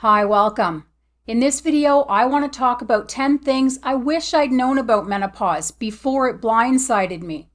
Hi, welcome. In this video, I want to talk about 10 things I wish I'd known about menopause before it blindsided me.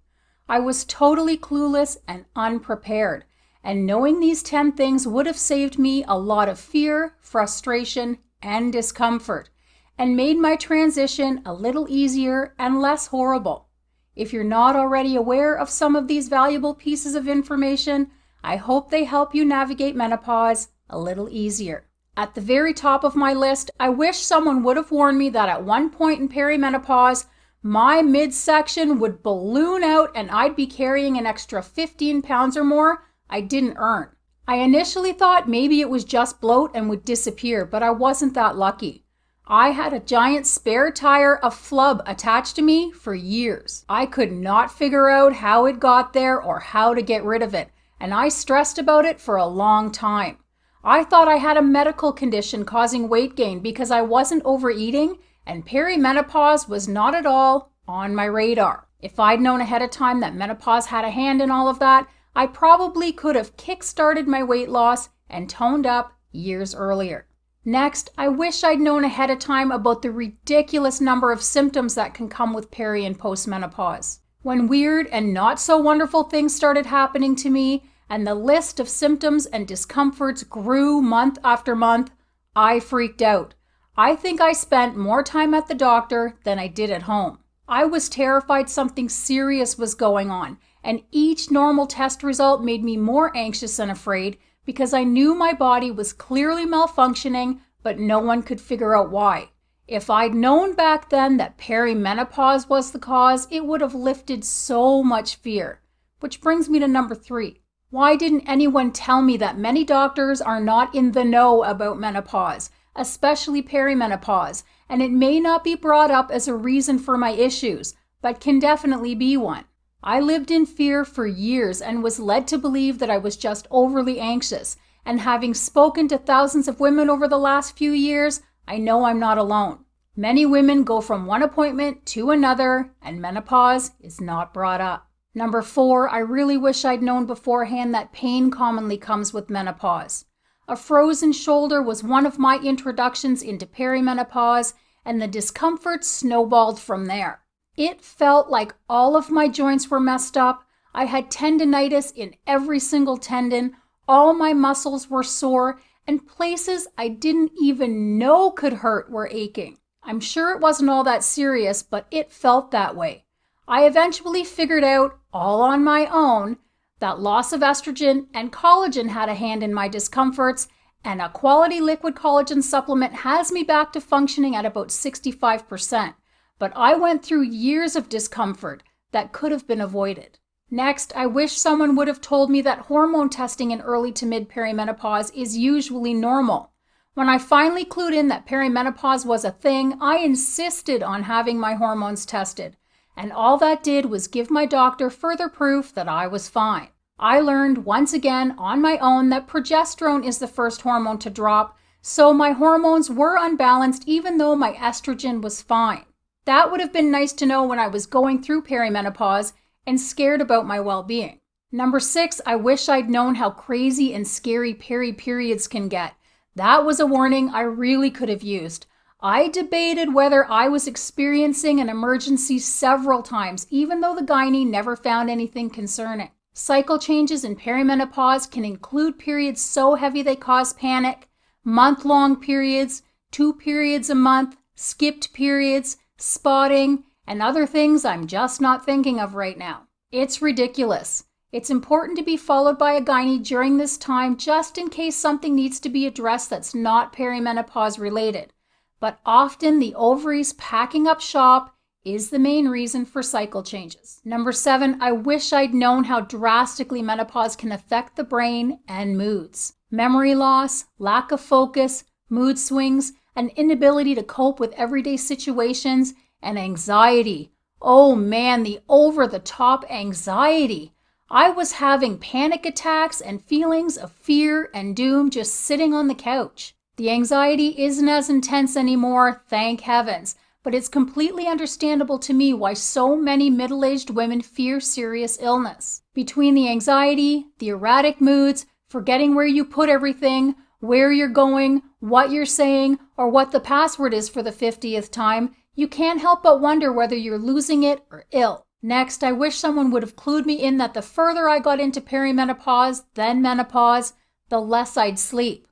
I was totally clueless and unprepared, and knowing these 10 things would have saved me a lot of fear, frustration, and discomfort, and made my transition a little easier and less horrible. If you're not already aware of some of these valuable pieces of information, I hope they help you navigate menopause a little easier. At the very top of my list, I wish someone would have warned me that at one point in perimenopause, my midsection would balloon out and I'd be carrying an extra 15 pounds or more I didn't earn. I initially thought maybe it was just bloat and would disappear, but I wasn't that lucky. I had a giant spare tire of flub attached to me for years. I could not figure out how it got there or how to get rid of it, and I stressed about it for a long time. I thought I had a medical condition causing weight gain because I wasn't overeating, and perimenopause was not at all on my radar. If I'd known ahead of time that menopause had a hand in all of that, I probably could have kick-started my weight loss and toned up years earlier. Next, I wish I'd known ahead of time about the ridiculous number of symptoms that can come with peri and postmenopause. When weird and not so wonderful things started happening to me, and the list of symptoms and discomforts grew month after month, I freaked out. I think I spent more time at the doctor than I did at home. I was terrified something serious was going on, and each normal test result made me more anxious and afraid because I knew my body was clearly malfunctioning, but no one could figure out why. If I'd known back then that perimenopause was the cause, it would have lifted so much fear. Which brings me to number 3. Why didn't anyone tell me that many doctors are not in the know about menopause, especially perimenopause, and it may not be brought up as a reason for my issues, but can definitely be one? I lived in fear for years and was led to believe that I was just overly anxious, and having spoken to thousands of women over the last few years, I know I'm not alone. Many women go from one appointment to another, and menopause is not brought up. Number 4, I really wish I'd known beforehand that pain commonly comes with menopause. A frozen shoulder was one of my introductions into perimenopause, and the discomfort snowballed from there. It felt like all of my joints were messed up. I had tendinitis in every single tendon, all my muscles were sore, and places I didn't even know could hurt were aching. I'm sure it wasn't all that serious, but it felt that way. I eventually figured out, all on my own, that loss of estrogen and collagen had a hand in my discomforts, and a quality liquid collagen supplement has me back to functioning at about 65%. But I went through years of discomfort that could have been avoided. Next, I wish someone would have told me that hormone testing in early to mid perimenopause is usually normal. When I finally clued in that perimenopause was a thing, I insisted on having my hormones tested. And all that did was give my doctor further proof that I was fine. I learned once again on my own that progesterone is the first hormone to drop, so my hormones were unbalanced even though my estrogen was fine. That would have been nice to know when I was going through perimenopause and scared about my well-being. Number 6, I wish I'd known how crazy and scary periods can get. That was a warning I really could have used. I debated whether I was experiencing an emergency several times, even though the gynae never found anything concerning. Cycle changes in perimenopause can include periods so heavy they cause panic, month-long periods, 2 periods a month, skipped periods, spotting, and other things I'm just not thinking of right now. It's ridiculous. It's important to be followed by a gynae during this time just in case something needs to be addressed that's not perimenopause related. But often the ovaries packing up shop is the main reason for cycle changes. Number 7, I wish I'd known how drastically menopause can affect the brain and moods. Memory loss, lack of focus, mood swings, an inability to cope with everyday situations, and anxiety. Oh man, the over-the-top anxiety. I was having panic attacks and feelings of fear and doom just sitting on the couch. The anxiety isn't as intense anymore, thank heavens, but it's completely understandable to me why so many middle-aged women fear serious illness. Between the anxiety, the erratic moods, forgetting where you put everything, where you're going, what you're saying, or what the password is for the 50th time, you can't help but wonder whether you're losing it or ill. Next, I wish someone would have clued me in that the further I got into perimenopause, then menopause, the less I'd sleep.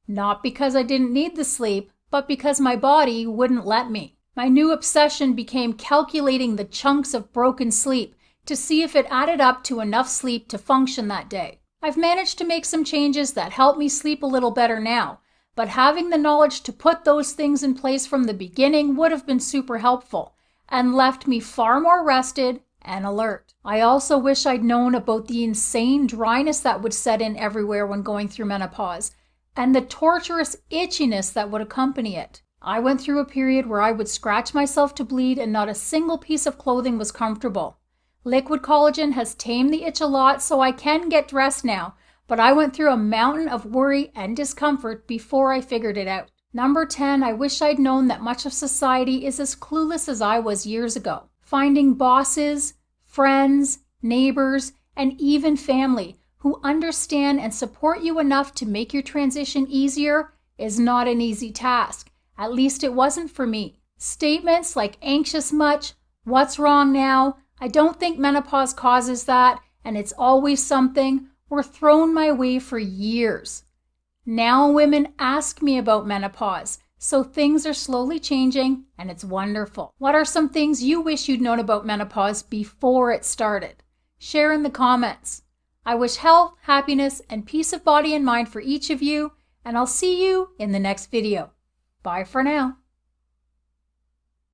Not because I didn't need the sleep, but because my body wouldn't let me. My new obsession became calculating the chunks of broken sleep to see if it added up to enough sleep to function that day. I've managed to make some changes that help me sleep a little better now, but having the knowledge to put those things in place from the beginning would have been super helpful and left me far more rested and alert. I also wish I'd known about the insane dryness that would set in everywhere when going through menopause and the torturous itchiness that would accompany it. I went through a period where I would scratch myself to bleed and not a single piece of clothing was comfortable. Liquid collagen has tamed the itch a lot, so I can get dressed now, but I went through a mountain of worry and discomfort before I figured it out. Number 10, I wish I'd known that much of society is as clueless as I was years ago. Finding bosses, friends, neighbors, and even family who understand and support you enough to make your transition easier is not an easy task. At least it wasn't for me. Statements like anxious much, what's wrong now, I don't think menopause causes that, and it's always something, were thrown my way for years. Now women ask me about menopause, so things are slowly changing, and it's wonderful. What are some things you wish you'd known about menopause before it started? Share in the comments. I wish health, happiness, and peace of body and mind for each of you, and I'll see you in the next video. Bye for now.